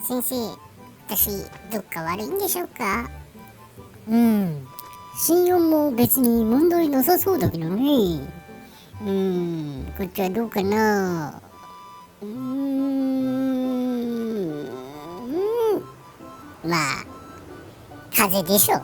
先生、私どっか悪いんでしょうか？心音も別に問題なさそうだけどね。こっちはどうかな。まあ風邪でしょ。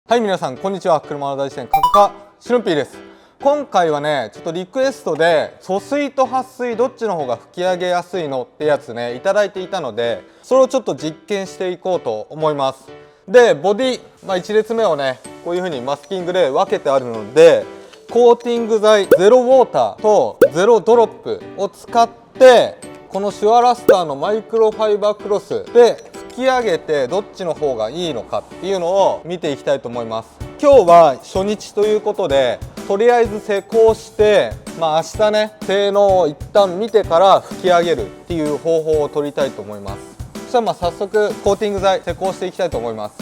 はい、皆さんこんにちは。車の大自然カカシュンピーです。今回はね、ちょっとリクエストで疎水と撥水どっちの方が吹き上げやすいのってやつね、いただいていたので、それをちょっと実験していこうと思います。でボディ、1列目をねこういう風にマスキングで分けてあるので、コーティング剤ゼロウォーターとゼロドロップを使って、このシュアラスターのマイクロファイバークロスで吹き上げてどっちの方がいいのかっていうのを見ていきたいと思います。今日は初日ということで、とりあえず施工して、明日ね性能を一旦見てから吹き上げるっていう方法を取りたいと思います。そしたら早速コーティング剤施工していきたいと思います。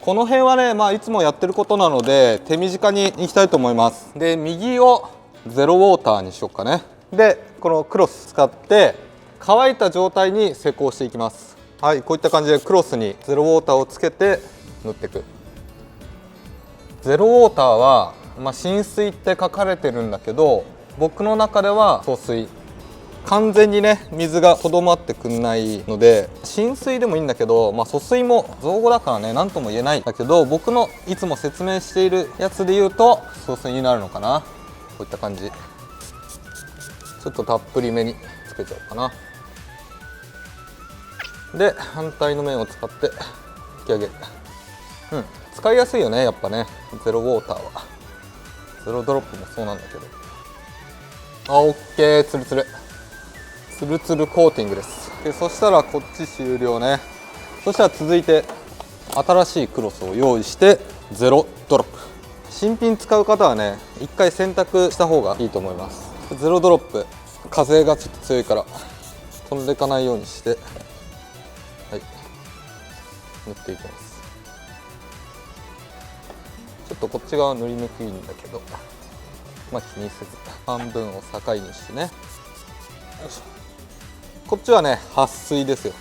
この辺はね、いつもやってることなので手短にいきたいと思います。で右をゼロウォーターにしようかね。でこのクロス使って乾いた状態に施工していきます。はい、こういった感じでクロスにゼロウォーターをつけて塗っていく。ゼロウォーターは、浸水って書かれてるんだけど、僕の中では疎水、完全にね水がとどまってくんないので、浸水でもいいんだけど、疎水も造語だからね何とも言えないんだけど、僕のいつも説明しているやつで言うと疎水になるのかな。こういった感じ、ちょっとたっぷりめにつけちゃおうかな。で反対の面を使って吹き上げる。使いやすいよねやっぱね、ゼロウォーターは。ゼロドロップもそうなんだけど。オッケー、ツルツルツルツルコーティングです。でそしたらこっち終了ね。そしたら続いて新しいクロスを用意してゼロドロップ。新品使う方はね一回洗濯した方がいいと思います。ゼロドロップ、風がちょっと強いから飛んでいかないようにして、はい、塗っていきます。ちょっとこっち側塗りにくいんだけど、気にせず半分を境にしてね。よいしょ。こっちはね撥水ですよ。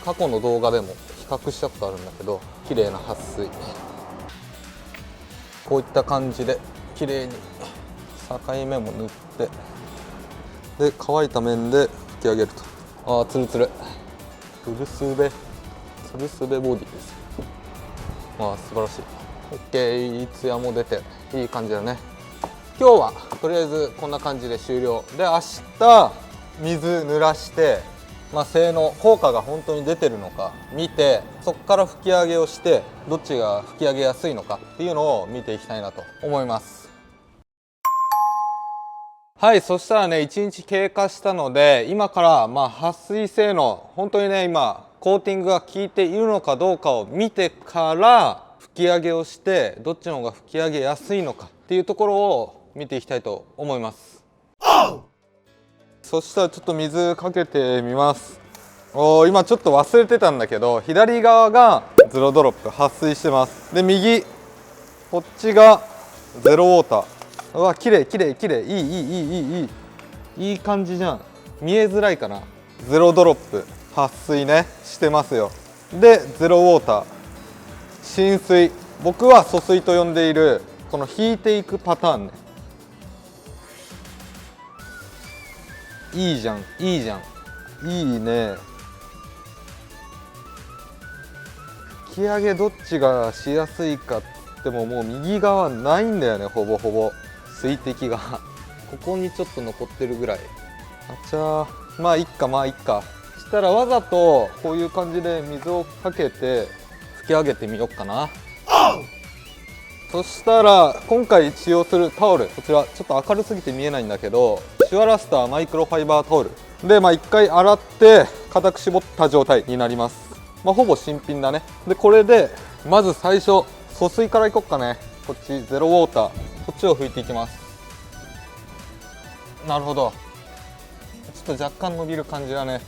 過去の動画でも比較したことあるんだけど、綺麗な撥水。こういった感じで綺麗に境目も塗って、で乾いた面で吹き上げると。ツルツル、フルスベ、ツルスベボディですよ。素晴らしい。OK、ツヤも出ていい感じだね。今日はとりあえずこんな感じで終了で、明日水濡らして、性能効果が本当に出てるのか見て、そこから吹き上げをしてどっちが吹き上げやすいのかっていうのを見ていきたいなと思います。はい、そしたらね1日経過したので、今から撥水性能本当にね今コーティングが効いているのかどうかを見てから吹き上げをして、どっちの方が吹き上げやすいのかっていうところを見ていきたいと思います。そしたらちょっと水かけてみます。今ちょっと忘れてたんだけど、左側がゼロドロップ撥水してます。で右こっちがゼロウォーター。綺麗綺麗綺麗、いい感じじゃん。見えづらいかな。ゼロドロップ撥水ねしてますよ。でゼロウォーター浸水、僕は疎水と呼んでいるこの引いていくパターンね。いいじゃんいいじゃん、いいね。吹き上げどっちがしやすいかって言っても、もう右側ないんだよね、ほぼほぼ水滴がここにちょっと残ってるぐらい。いっか。したらわざとこういう感じで水をかけて吹き上げてみようかな。そしたら今回使用するタオル、こちらちょっと明るすぎて見えないんだけど、シュアラスターマイクロファイバータオルで一回洗って固く絞った状態になります。ほぼ新品だね。でこれでまず最初疎水からいこっかね。こっちゼロウォーター、こっちを拭いていきます。なるほど、ちょっと若干伸びる感じだね。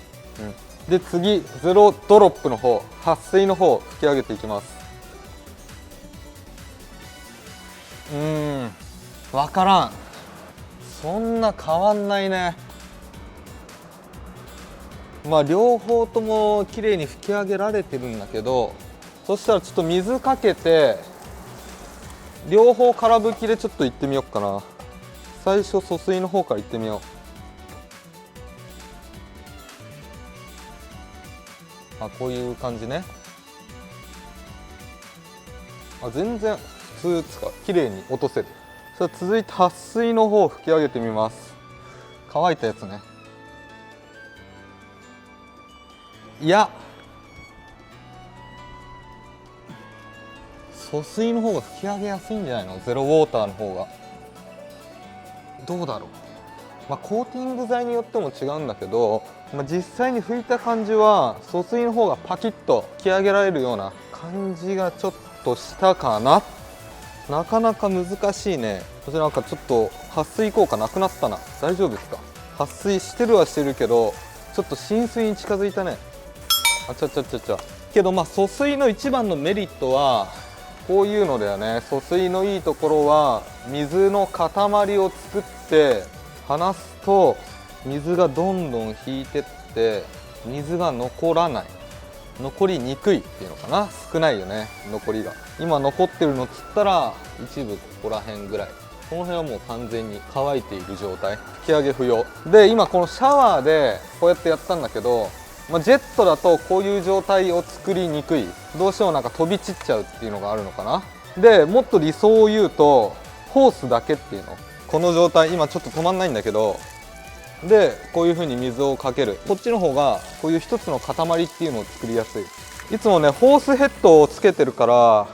で次ゼロドロップの方、撥水の方吹き上げていきます。分からん。そんな変わんないね。まあ両方とも綺麗に拭き上げられてるんだけど、そしたらちょっと水かけて両方空拭きでちょっといってみようかな。最初疎水の方からいってみよう。こういう感じね。全然普通つか綺麗に落とせる。さあ続いて撥水の方を拭き上げてみます。乾いたやつね。いや、疎水の方が拭き上げやすいんじゃないの？ゼロウォーターの方が。どうだろう。コーティング剤によっても違うんだけど、実際に拭いた感じは疎水の方がパキッと拭き上げられるような感じがちょっとしたかな。なかなか難しいね。こちらなんかちょっと撥水効果なくなったな。大丈夫ですか？撥水してるはしてるけどちょっと浸水に近づいたね。けど疎水の一番のメリットはこういうのだよね。疎水のいいところは水の塊を作って離すと水がどんどん引いてって水が残らない、残りにくいっていうのかな。少ないよね、残りが。今残ってるのっつったら一部ここら辺ぐらい。この辺はもう完全に乾いている状態。拭き上げ不要で、今このシャワーでこうやってやったんだけど、ジェットだとこういう状態を作りにくい。どうしてもなんか飛び散っちゃうっていうのがあるのかな。でもっと理想を言うとホースだけっていうの。この状態今ちょっと止まんないんだけど、でこういう風に水をかける。こっちの方がこういう一つの塊っていうのを作りやすい。いつもねホースヘッドをつけてるから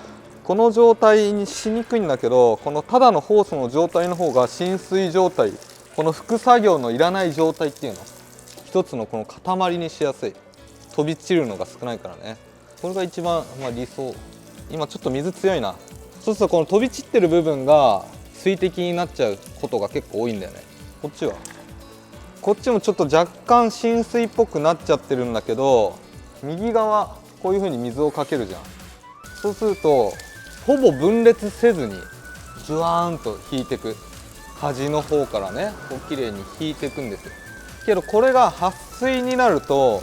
この状態にしにくいんだけど、このただのホースの状態の方が浸水状態、この拭く作業のいらない状態っていうの、一つのこの塊にしやすい。飛び散るのが少ないからね。これが一番、理想。今ちょっと水強いな。そうするとこの飛び散ってる部分が水滴になっちゃうことが結構多いんだよね。こっちはこっちもちょっと若干浸水っぽくなっちゃってるんだけど、右側こういう風に水をかけるじゃん。そうするとほぼ分裂せずにジュワーンと引いてく。端の方からねこう綺麗に引いていくんですよ。けどこれが撥水になると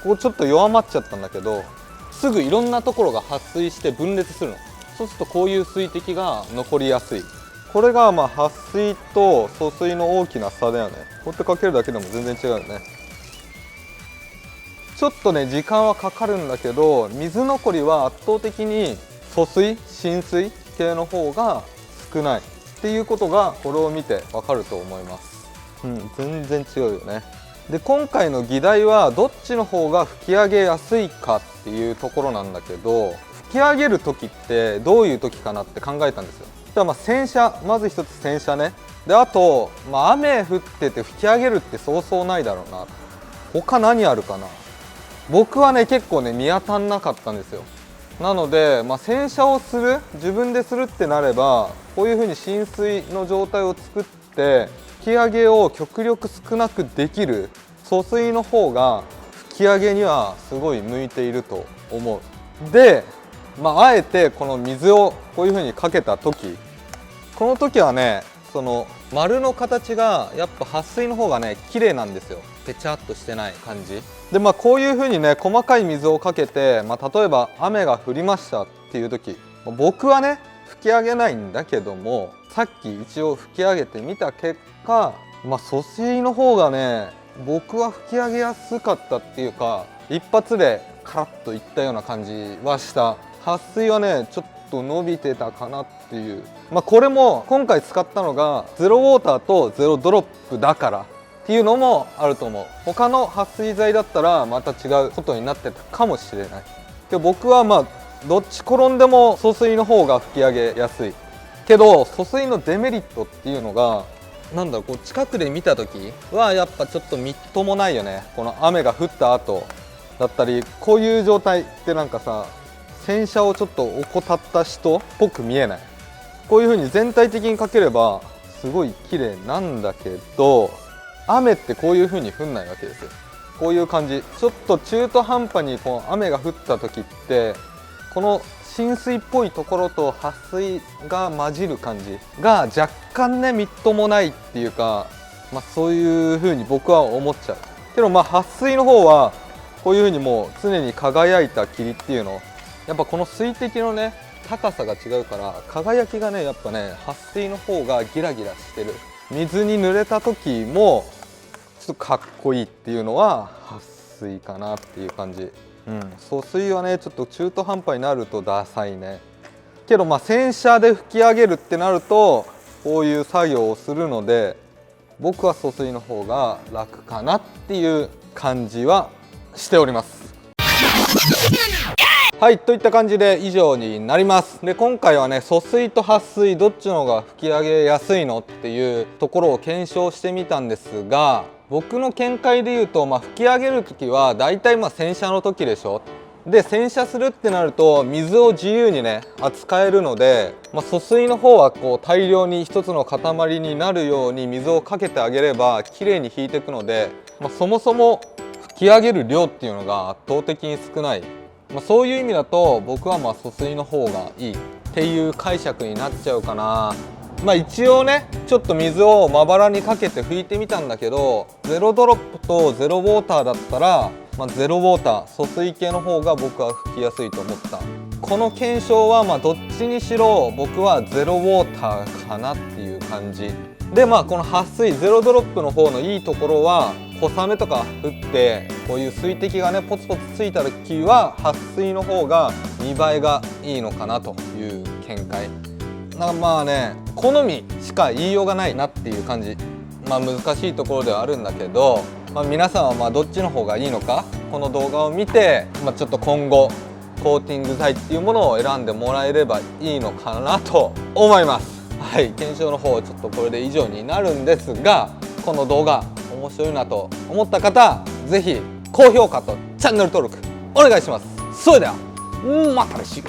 ここちょっと弱まっちゃったんだけど、すぐいろんなところが撥水して分裂するの。そうするとこういう水滴が残りやすい。これが撥水と疎水の大きな差だよね。こうやってかけるだけでも全然違うよね。ちょっとね時間はかかるんだけど、水残りは圧倒的に疎水浸水系の方が少ないっていうことがこれを見てわかると思います。全然違うよね。で今回の議題はどっちの方が拭き上げやすいかっていうところなんだけど、拭き上げる時ってどういう時かなって考えたんですよ。洗車、まず一つ洗車ね。であと、雨降ってて拭き上げるってそうそうないだろうな。他何あるかな。僕はね結構ね見当たんなかったんですよ。なので、洗車をする、自分でするってなればこういう風に浸水の状態を作って拭き上げを極力少なくできる疎水の方が拭き上げにはすごい向いていると思う。で、あえてこの水をこういう風にかけた時、この時はねその丸の形がやっぱ撥水の方がね綺麗なんですよ。ペチャっとしてない感じで、こういう風にね細かい水をかけて、例えば雨が降りましたっていう時、僕はね拭き上げないんだけども、さっき一応拭き上げてみた結果、疎水の方がね僕は拭き上げやすかったっていうか、一発でカラッといったような感じはした。撥水はねちょっと伸びてたかなっていう。これも今回使ったのがゼロウォーターとゼロドロップだからっていうのもあると思う。他の撥水剤だったらまた違うことになってたかもしれないけど、僕はどっち転んでも疎水の方が拭き上げやすいけど、疎水のデメリットっていうのがこう近くで見た時はやっぱちょっとみっともないよね。この雨が降った後だったり、こういう状態って洗車をちょっと怠った人っぽく見えない。こういう風に全体的にかければすごい綺麗なんだけど、雨ってこういう風に降んないわけですよ。こういう感じ、ちょっと中途半端にこう雨が降った時ってこの浸水っぽいところと撥水が混じる感じが若干ねみっともないっていうか、そういう風に僕は思っちゃうけど、撥水の方はこういう風にもう常に輝いた霧っていうの、やっぱこの水滴のね高さが違うから輝きがねやっぱね撥水の方がギラギラしてる。水に濡れた時もちょっとかっこいいっていうのは撥水かなっていう感じ。疎水はねちょっと中途半端になるとダサいね。けど洗車で拭き上げるってなるとこういう作業をするので、僕は疎水の方が楽かなっていう感じはしております。はい、といった感じで以上になります。で今回はね疎水と撥水どっちの方が拭き上げやすいのっていうところを検証してみたんですが、僕の見解で言うと、拭き上げる時はだいたい洗車の時でしょ。で洗車するってなると水を自由にね扱えるので、疎水の方はこう大量に一つの塊になるように水をかけてあげればきれいに引いていくので、そもそも拭き上げる量っていうのが圧倒的に少ない。そういう意味だと僕は疎水の方がいいっていう解釈になっちゃうかな。一応ねちょっと水をまばらにかけて拭いてみたんだけど、ゼロドロップとゼロウォーターだったら、ゼロウォーター疎水系の方が僕は拭きやすいと思った。この検証はどっちにしろ僕はゼロウォーターかなっていう感じで、この撥水ゼロドロップの方のいいところは小雨とか降ってこういう水滴がねポツポツついた時は撥水の方が見栄えがいいのかなという見解。好みしか言いようがないなっていう感じ。難しいところではあるんだけど、皆さんはどっちの方がいいのか、この動画を見て、ちょっと今後コーティング剤っていうものを選んでもらえればいいのかなと思います。はい、検証の方ちょっとこれで以上になるんですが、この動画面白いなと思った方、是非高評価とチャンネル登録お願いします。それではまた来週。